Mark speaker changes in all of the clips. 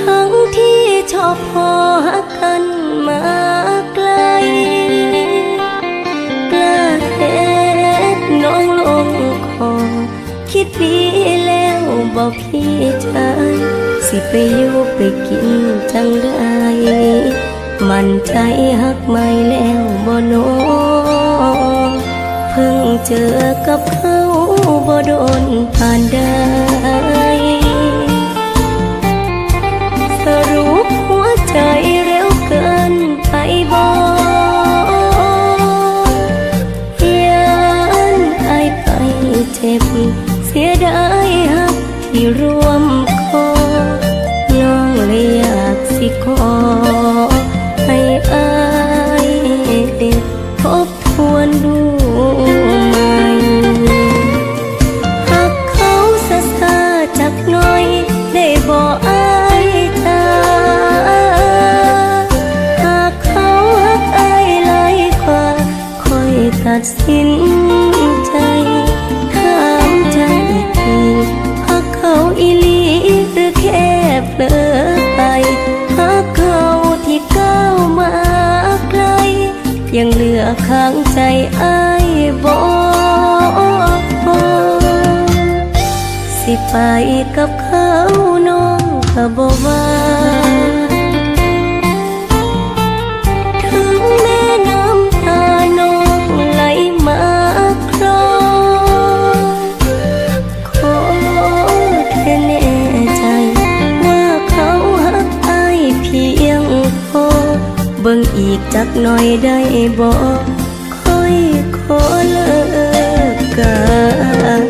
Speaker 1: ทั้งที่ชอบพอหักกันมาไกลกล้าเฮ็ดน้องลงคอคิดดีแล้วบอกพี่ชายสิไปอยู่ไปกินจังได้มันใจหักไม่แล้วบ่โนเพิ่งเจอกับเขาบ่โดนผ่านได้สรุปหัวใจเร็วเกินไปบ่ยันอายไปเจ็บเสียดายหักที่รวมคอน้องเลยอยากสิขอให้อายทบทวนดูใหม่หากเขาซาจักหน่อยได้บ่อายตาหากเขาหักอายหลายกว่าค่อยตัดสินใจถามใจอีกทีหากเขาอีหลีหรือแค่เผลอไปหากเขาที่ก้าวมาไกลยังเหลือข้างใจอ้ายบ่สิไปกับเขาน้องก็บ่ว่าถึงแม่น้ำตาน้องไหลมาคลอขอแค่แน่ใจว่าเขาหักอ้ายเพียงพอเบิ่งอีกจักหน่อยได้บ่ค่อยขอเลิกกัน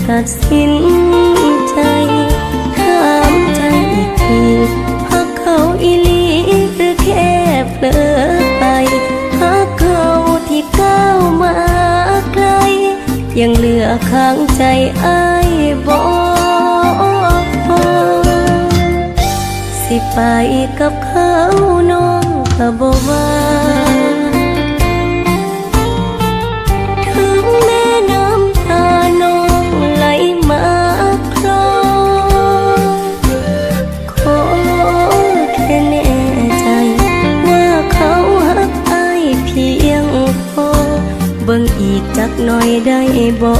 Speaker 1: ตัดสินใจถามใจอีกทีหากเขาอีหลีหรือแค่เผลอไปหากเขาที่ก้าวมาไกลยังเหลือข้างใจอ้ายบ่สิไปกับเขาน้องก็บ่ว่าถึงแม่น้ำตาน้องไหลมาคลอขอแค่แน่ใจว่าเขาหักอ้ายเพียงพอเบิ่งอีกจักหน่อยได้บ่